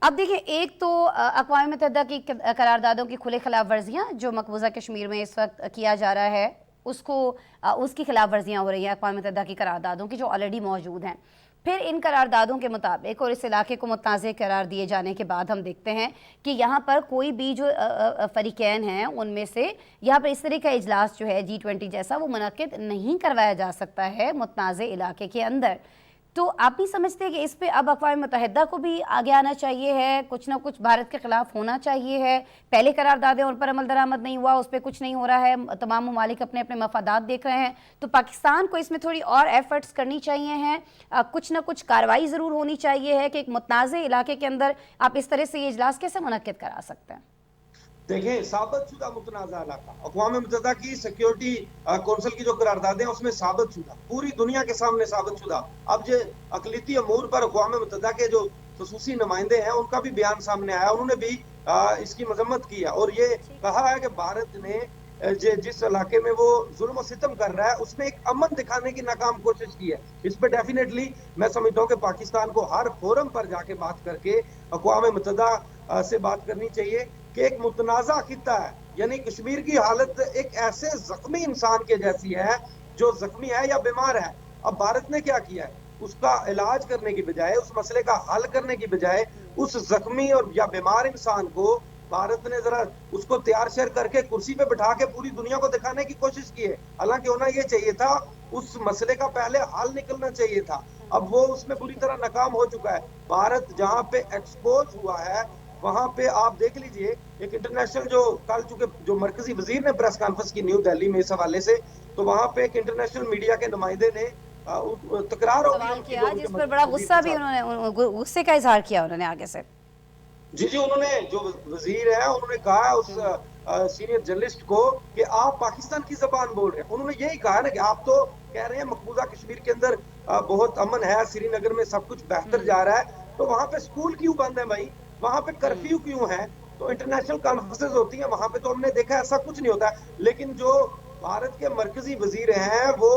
अब देखिए, एक तो अक़वाम मुत्तहिदा की करारदादों की खुले खिलाफ वर्जियाँ जो मकबूजा कश्मीर में इस वक्त किया जा रहा है, उसकी खिलाफ वर्जियाँ हो रही हैं अक़वाम मुत्तहिदा की करारदादों की जो ऑलरेडी मौजूद हैं। फिर इन करारदादों के मुताबिक और इस इलाके को मुतनाज़ करार दिए जाने के बाद हम देखते हैं कि यहाँ पर कोई भी जो फ़रीक़ैन हैं उनमें से यहाँ पर इस तरह का इजलास जो है G20 जैसा वो मुनक़िद नहीं करवाया जा सकता है मुतनाज़ इलाके के अंदर। तो आप नहीं समझते कि इस पे अब अक़वाम मुत्तहिदा को भी आगे आना चाहिए है, कुछ ना कुछ भारत के ख़िलाफ़ होना चाहिए है? पहले करारदादें उन पर अमल दरामद नहीं हुआ, उस पर कुछ नहीं हो रहा है, तमाम ममालिक अपने अपने मफादात देख रहे हैं, तो पाकिस्तान को इसमें थोड़ी और एफ़र्ट्स करनी चाहिए हैं, कुछ ना कुछ कार्रवाई ज़रूर होनी चाहिए है कि एक मुतनाज़ इलाके के अंदर आप इस तरह से ये इजलास कैसे मुनक़्क़िद करा सकते हैं? देखें, साबित शुदा मुतनाज़ा इलाका अक़वाम मुत्तहिदा की सिक्योरिटी कौंसिल की जो करारदादें हैं उसमें साबित शुदा, पूरी दुनिया के सामने साबित शुदा। अब जो अक़लियती अमूर पर अक़वाम मुत्तहिदा के जो ख़ुसूसी नुमाइंदे हैं उनका भी बयान सामने आया, उन्होंने भी इसकी मजम्मत की है और ये कहा है कि भारत ने जिस इलाके में वो जुल्म सितम कर रहा है उसमें एक अमन दिखाने की नाकाम कोशिश की है। इस पर डेफिनेटली मैं समझता हूँ कि पाकिस्तान को हर फोरम पर जाके बात करके अक़वाम मुत्तहिदा से बात करनी चाहिए कि एक मुतनाज़ा खित्ता है, यानी कश्मीर की हालत एक ऐसे जख्मी इंसान के जैसी है जो जख्मी है या बीमार है। अब भारत ने क्या किया है, उसका इलाज करने की बजाय, उस मसले का हल करने की बजाय उस जख्मी और या बीमार इंसान को भारत ने जरा उसको तैयार शेयर करके कुर्सी पे बिठा के पूरी दुनिया को दिखाने की कोशिश की है। हालांकि होना ये चाहिए था, उस मसले का पहले हल निकलना चाहिए था, अब वो उसमें पूरी तरह नाकाम हो चुका है। भारत जहाँ पे एक्सपोज हुआ है वहां पे आप देख लीजिए, एक इंटरनेशनल जो कल चुके जो मरकजी वजीर ने प्रेस कॉन्फ्रेंस की न्यू दिल्ली में इस हवाले से, तो वहां पे एक इंटरनेशनल मीडिया के नुमाइंदे ने तकरार किया, जिस पर बड़ा गुस्सा भी उन्होंने, गुस्से का इजहार किया उन्होंने आगे से। जी, उन्होंने जो वजीर है उन्होंने कहा उस सीनियर जर्नलिस्ट को कि आप पाकिस्तान की जबान बोल रहे हैं। उन्होंने यही कहा ना कि आप तो कह रहे हैं मकबूजा कश्मीर के अंदर बहुत अमन है, श्रीनगर में सब कुछ बेहतर जा रहा है, तो वहां पे स्कूल क्यों बंद है भाई, वहां पे कर्फ्यू क्यों है? तो इंटरनेशनल कॉन्फ्रेंसेस होती हैं वहां पे, तो हमने देखा ऐसा कुछ नहीं होता है। लेकिन जो भारत के मरकजी वजीर हैं वो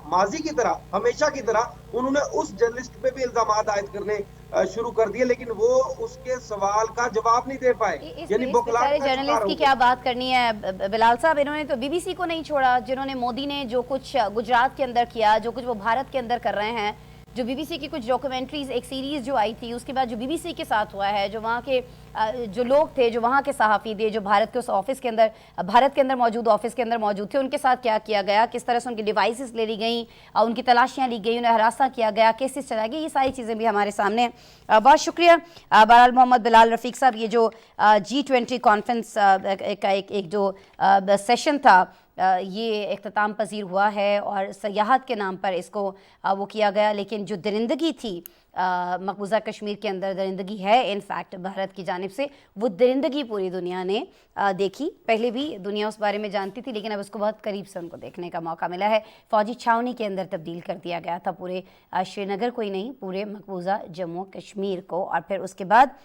माजी की तरह, हमेशा की तरह उन्होंने उस जर्नलिस्ट पे भी इल्जाम आयद करने शुरू कर दिए, लेकिन वो उसके सवाल का जवाब नहीं दे पाए। यानी जर्नलिस्ट की क्या बात करनी है बिलाल साहब, इन्होंने तो BBC को नहीं छोड़ा, जिन्होंने मोदी ने जो कुछ गुजरात के अंदर किया, जो कुछ वो भारत के अंदर कर रहे हैं, जो BBC की कुछ डॉक्यूमेंट्रीज, एक सीरीज़ जो आई थी, उसके बाद जो BBC के साथ हुआ है, जो वहाँ के जो लोग थे, जो वहाँ के सहाफ़ी थे, जो भारत के उस ऑफिस के अंदर, भारत के अंदर मौजूद ऑफिस के अंदर मौजूद थे, उनके साथ क्या किया गया, किस तरह से उनकी डिवाइसेस ले ली गई, उनकी तलाशियाँ ली गई, उन्हें हरासा किया गया, केसेस चलाए गए, ये सारी चीज़ें भी हमारे सामने हैं। बहुत शुक्रिया बहरहाल मोहम्मद बिलाल रफ़ीक साहब। ये जो G20 कॉन्फ्रेंस का एक जो सेशन था, ये इख्तिताम पजीर हुआ है और सयाहत के नाम पर इसको वो किया गया, लेकिन जो दरिंदगी थी मकबूजा कश्मीर के अंदर, दरिंदगी है इनफैक्ट भारत की जानिब से, वो दरिंदगी पूरी दुनिया ने देखी। पहले भी दुनिया उस बारे में जानती थी, लेकिन अब उसको बहुत करीब से उनको देखने का मौका मिला है। फ़ौजी छावनी के अंदर तब्दील कर दिया गया था पूरे श्रीनगर को ही नहीं, पूरे मकबूजा जम्मू कश्मीर को। और फिर उसके बाद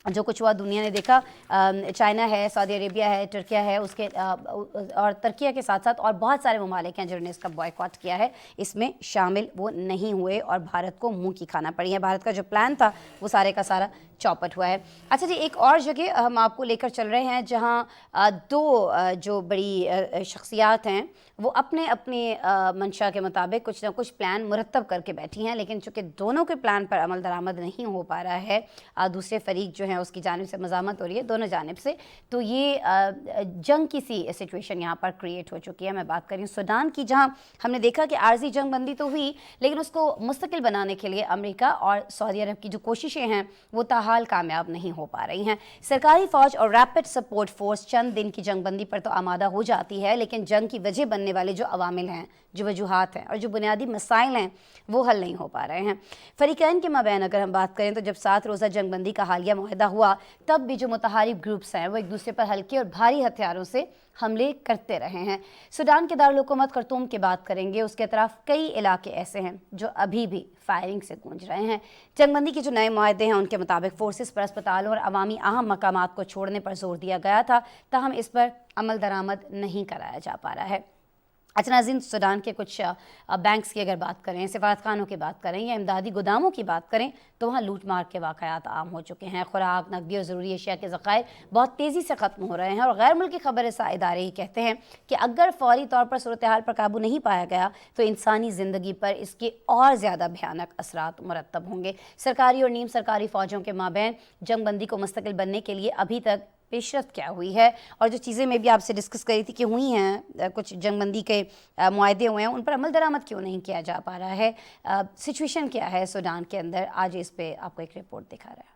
जो कुछ हुआ दुनिया ने देखा, चाइना है, सऊदी अरेबिया है, तुर्किया है, उसके और तुर्किया के साथ साथ और बहुत सारे ममालिक हैं जिन्होंने इसका बॉयकॉट किया है, इसमें शामिल वो नहीं हुए और भारत को मुंह की खाना पड़ी है। भारत का जो प्लान था वो सारे का सारा चौपट हुआ है। अच्छा जी, एक और जगह हम आपको लेकर चल रहे हैं जहां दो जो बड़ी शख्सियात हैं वो अपने अपने मंशा के मुताबिक कुछ ना कुछ प्लान मुरतब करके बैठी हैं, लेकिन चूँकि दोनों के प्लान पर अमल दरामद नहीं हो पा रहा है, दूसरे फरीक जो हैं उसकी जानिब से मज़ामत हो रही है दोनों जानिब से, तो ये जंग की सी सिचुएशन यहाँ पर क्रिएट हो चुकी है। मैं बात कर रही हूँ सूडान की, जहाँ हमने देखा कि आर्जी जंग बंदी तो हुई, लेकिन उसको मुस्तकिल बनाने के लिए अमेरिका और सऊदी अरब की जो कोशिशें हैं वो ताहाल कामयाब नहीं हो पा रही हैं। सरकारी फ़ौज और रैपिड सपोर्ट फोर्स चंद दिन की जंग बंदी पर तो आमादा हो जाती है, लेकिन जंग की वजह बनने वाले जो अवामिल हैं, जो वजूहात हैं और जो बुनियादी मसाइल हैं वो हल नहीं हो पा रहे हैं। फरीकैन के माबैन अगर हम बात करें तो जब 7 रोज़ा जंग बंदी का हालिया मुआहदा हुआ, तब भी जो मुतहारिब ग्रुप्स हैं वो एक दूसरे पर हल्के और भारी हथियारों से हमले करते रहे हैं। सूडान के दारुल हुकूमत खर्तूम की बात करेंगे, उसके तरफ कई इलाके ऐसे हैं जो अभी भी फायरिंग से गूंज रहे हैं। जंगबंदी के जो नए मुआहदे हैं उनके मुताबिक फोर्सेस पर अस्पतालों और अवामी अहम मकामात को छोड़ने पर जोर दिया गया था, ताहम इस पर अमल दरामद नहीं कराया जा पा रहा है। अच्छा नाज़रीन, सूडान के कुछ बैंक्स की अगर बात करें, सिफारतखानों की बात करें या इमदादी गोदामों की बात करें तो वहाँ लूट मार के वाक़यात आम हो चुके हैं। खुराक, नकदी और ज़रूरी अशिया के ज़खायर बहुत तेज़ी से ख़त्म हो रहे हैं और गैर मुल्की खबर रसा इदारे ही कहते हैं कि अगर फौरी तौर पर सूरत हाल पर काबू नहीं पाया गया तो इंसानी ज़िंदगी पर इसके और ज़्यादा भयानक असरात मुरतब होंगे। सरकारी और नीम सरकारी फ़ौजों के माबैन जंग बंदी को मुस्तकिल बनने के लिए अभी तक पेशरफ्त क्या हुई है, और जो चीज़ें मैं भी आपसे डिस्कस करी थी कि हुई हैं, कुछ जंगबंदी के मुआहदे हुए हैं, उन पर अमल दरामद क्यों नहीं किया जा पा रहा है, सिचुएशन क्या है सूडान के अंदर, आज इस पे आपको एक रिपोर्ट दिखा रहा है।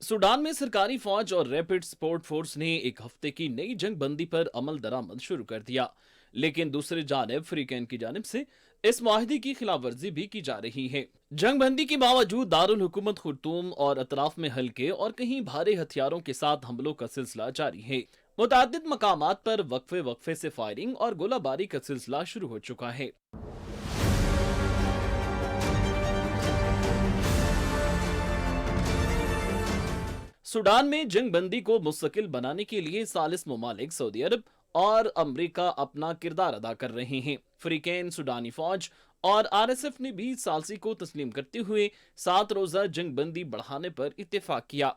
सूडान में सरकारी फौज और रैपिड सपोर्ट फोर्स ने एक हफ्ते की नई जंग बंदी पर अमल दरामद शुरू कर दिया, लेकिन दूसरी जानिब फ्रीकैन की जानिब से इस मुआहदे की खिलाफ वर्जी भी की जा रही है। जंग बंदी के बावजूद दारुल हुकूमत खुर्तूम और अतराफ में हल्के और कहीं भारी हथियारों के साथ हमलों का सिलसिला जारी है। मुतादिद मकामात पर वक्फे वक्फे से फायरिंग और गोलाबारी का सिलसिला शुरू हो चुका है। सूडान में जंग बंदी को मुस्तकिल बनाने के लिए सालिस ममालिक सऊदी अरब और अमेरिका अपना किरदार अदा कर रहे हैं। फ्रीकैन, सूडानी फौज और RSF ने भी सालसी को तस्लीम करते हुए 7 रोजा जंग बंदी बढ़ाने पर इत्तेफाक किया।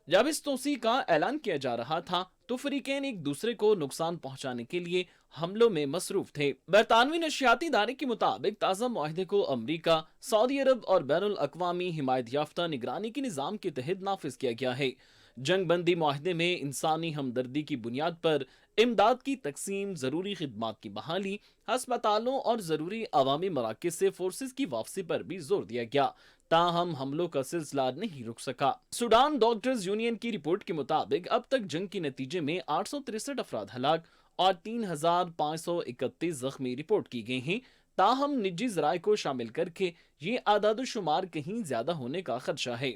जब इस तोसी का ऐलान किया जा रहा था तो फ्रीकैन एक दूसरे को नुकसान पहुंचाने के लिए हमलों में मसरूफ थे। बरतानवी नशियाती इदारे के मुताबिक ताज़ा मुआहदे को अमरीका, सऊदी अरब और बैनुल अक़वामी हिमायत याफ्ता निगरानी के निज़ाम के तहत नाफिज किया गया है। जंग बंदी मुआहदे में इंसानी हमदर्दी की बुनियाद पर इमदाद की तकसीम, जरूरी खिदमात की बहाली, अस्पतालों और जरूरी अवामी मराकज़ से फोर्सेस की वापसी पर भी जोर दिया गया, ताहम हमलों का सिलसिला नहीं रुक सका। सूडान डॉक्टर्स यूनियन की रिपोर्ट के मुताबिक अब तक जंग के नतीजे में 863 अफराद हलाक और 3531 जख्मी रिपोर्ट की गई हैं। ताहम निजी ज़राए को शामिल करके ये आदाद-ओ-शुमार कहीं ज्यादा होने का खदशा है।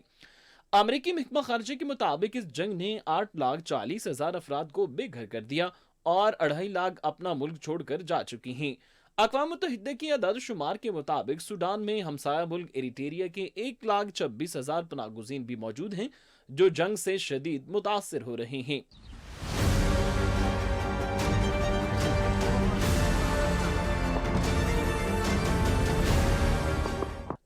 अमेरिकी महकमा खारजा के मुताबिक इस जंग ने 8,40,000 अफराद को बेघर कर दिया और 2.5 लाख अपना मुल्क छोड़कर जा चुकी हैं। अक़वाम मुत्तहिदा की आदाद-ओ-शुमार के मुताबिक सूडान में हमसाया मुल्क एरिट्रिया के 1,26,000 पनाहगुज़ीन भी मौजूद हैं जो जंग से शदीद मुतासिर हो रहे हैं।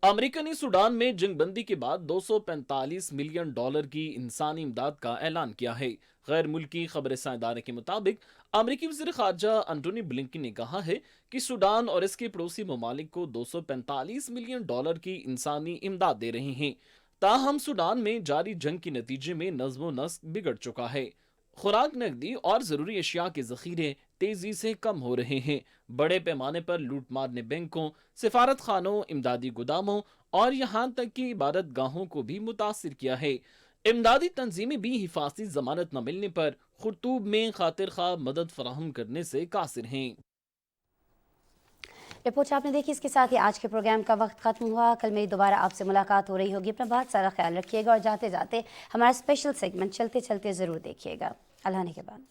अमेरिका ने सूडान में जंगबंदी के बाद 245 मिलियन डॉलर की इंसानी इमदाद का ऐलान किया है। गैर मुल्की खबर इदारे के मुताबिक अमेरिकी वज़ीर ख़ारजा एंटोनी ब्लिंकन ने कहा है कि सूडान और इसके पड़ोसी ममालिक को 245 मिलियन डॉलर की इंसानी इमदाद दे रहे हैं। ताहम सूडान में जारी जंग के नतीजे में नज़्म व नस्क बिगड़ चुका है। खुराक, नकदी और ज़रूरी अशिया के ज़ख़ीरे तेज़ी से कम हो रहे हैं। बड़े पैमाने पर लूट मार ने बैंकों, सिफारत खानों, इमदादी गोदामों और यहाँ तक कि इबादत गाहों को भी मुतासिर किया है। इमदादी तंजीमें भी हिफाजती जमानत न मिलने पर खुर्तूब में खातिर खा मदद फराहम करने से कासिर हैं। रिपोर्ट आपने देखी। इसके साथ ही आज के प्रोग्राम का वक्त खत्म हुआ। कल मेरी दोबारा आपसे मुलाकात हो रही होगी। अपना बहुत सारा ख्याल रखिएगा और जाते जाते हमारा स्पेशल सेगमेंट चलते चलते ज़रूर देखिएगा। अल्लाह ने के बाद।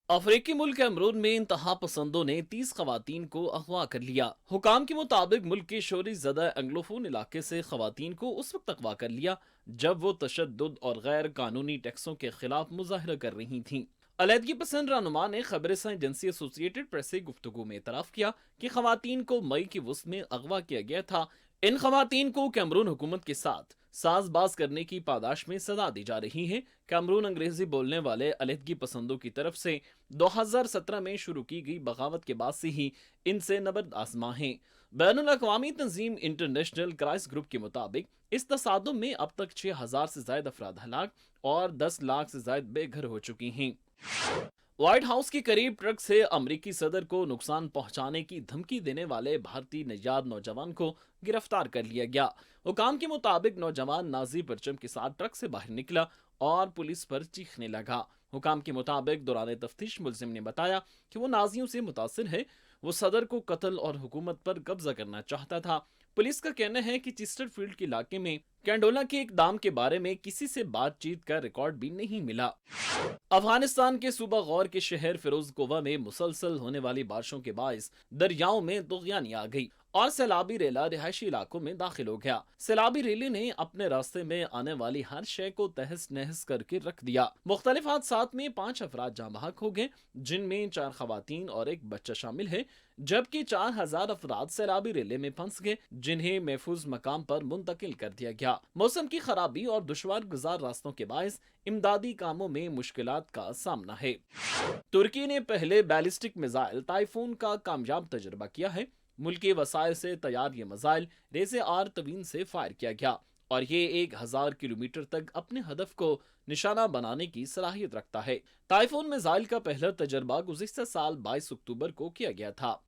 अफ्रीकी मुल्क कैमरून में इंतहा पसंदों ने 30 खवातीन को अगवा कर लिया। हुकाम के मुताबिक मुल्क के शोरी ज़दा एंग्लोफोन इलाके से खवातीन को उस वक्त अगवा कर लिया जब वो तशद्दुद और गैर कानूनी टैक्सों के खिलाफ मुजाहरा कर रही थीं। अलहदगी पसंद रहनुमा ने खबर एजेंसी एसोसिएटेड प्रेस से गुफ्तगू में इतराफ़ किया कि खवातीन को मई की वसत में अगवा किया गया था। इन खवातीन को कैमरून हुकूमत के साथ साजबाज करने की पादाश में सजा दी जा रही है। कैमरून अंग्रेजी बोलने वाले अलहदगी पसंदों की तरफ से 2017 में शुरू की गई बगावत के बाद से ही इनसे नबर्द आसमां हैं। बैनुल अक़वामी तंजीम इंटरनेशनल क्राइसिस ग्रुप के मुताबिक इस तसादुम में अब तक 6000 से ज्यादा अफराद हलाक और 10 लाख से ज्यादा बेघर हो चुकी हैं। व्हाइट हाउस के करीब ट्रक से अमेरिकी सदर को नुकसान पहुंचाने की धमकी देने वाले भारतीय नजाद नौजवान को गिरफ्तार कर लिया गया। हुकाम के मुताबिक नौजवान नाजी परचम के साथ ट्रक से बाहर निकला और पुलिस पर चीखने लगा। हुकाम के मुताबिक दौरान तफ्तीश मुलजिम ने बताया कि वो नाजियों से मुतासिर है। वो सदर को कत्ल और हुकूमत पर कब्जा करना चाहता था। पुलिस का कहना है कि चिस्टरफील्ड के इलाके में कैंडोला के इकदाम के बारे में किसी से बातचीत का रिकॉर्ड भी नहीं मिला। अफगानिस्तान के सूबा गौर के शहर फिरोजकोवा में मुसलसल होने वाली बारिशों के बायस दरियाओं में तुग़यानी आ गई और सैलाबी रेला रिहायशी इलाकों में दाखिल हो गया। सैलाबी रेले ने अपने रास्ते में आने वाली हर शय को तहस नहस करके रख दिया। मुख्तलिफ हादसात में 5 अफराद जाँ बहक हो गए, जिनमें 4 खवातीन और एक बच्चा शामिल है, जबकि 4000 अफराद सैलाबी रेले में फंस गए, जिन्हें महफूज मकाम पर मुंतकिल कर दिया गया। मौसम की खराबी और दुश्वार गुजार रास्तों के बायस इमदादी कामों में मुश्किलात का सामना है। तुर्की ने पहले बैलिस्टिक मिसाइल टाइफून का कामयाब तजर्बा किया है। मुल्की वसाइल से तैयार ये मिसाइल रेज़े आर तवीन से फायर किया गया और ये 1000 किलोमीटर तक अपने हदफ को निशाना बनाने की सलाहियत रखता है। टाइफून मिसाइल का पहला तजर्बा गुज़िश्ता साल 22 अक्टूबर को किया गया था।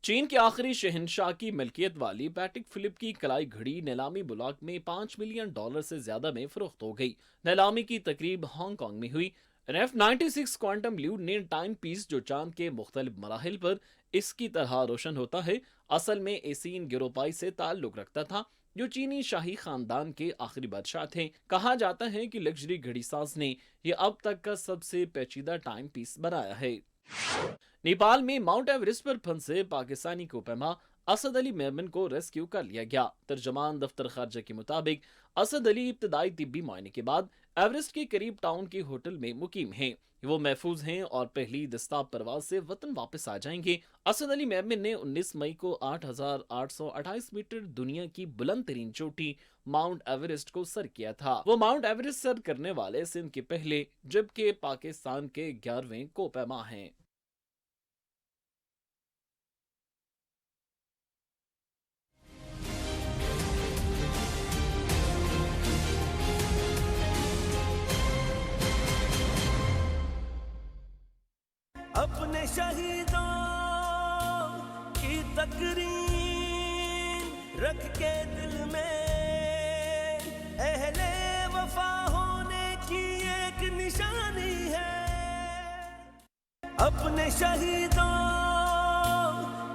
चीन के आखिरी शहनशाह की मिल्कियत वाली पैटिक फिलिप की कलाई घड़ी नीलामी ब्लॉक में $5 मिलियन से ज्यादा में फरोख्त हो गई। नीलामी की तकरीब हांगकांग में हुई। F-96 क्वांटम ल्यूड ने टाइम पीस जो चांद के मुख्तलिफ मराहिल पर इसकी तरह रोशन होता है, असल में एसीन गिरोपाई से ताल्लुक रखता था, जो चीनी शाही खानदान के आखिरी बादशाह थे। कहा जाता है कि लग्जरी घड़ी साज ने यह अब तक का सबसे पेचीदा टाइम पीस बनाया है। नेपाल में माउंट एवरेस्ट पर फंसे पाकिस्तानी कोपैमा असद अली मेमन को रेस्क्यू कर लिया गया। तर्जमान दफ्तर खारजा के मुताबिक असद अली इब्तदाई तिब्बी मुआयने के बाद एवरेस्ट के करीब टाउन के होटल में मुकीम हैं। वो महफूज हैं और पहली दस्ताब परवाज से वतन वापस आ जाएंगे। असद अली मेमन ने 19 मई को 8828 मीटर दुनिया की बुलंद तरीन चोटी माउंट एवरेस्ट को सर किया था। वो माउंट एवरेस्ट सर करने वाले सिंध के पहले जबकि पाकिस्तान के 11वें कोपैमा हैं। अपने शहीदों की तकरीर रख के दिल में अहले वफा होने की एक निशानी है। अपने शहीदों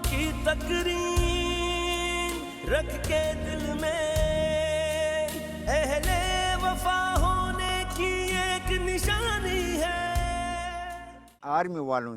की तकरीर रख के दिल में अहले वफा होने की एक निशानी है। आर्मी वालों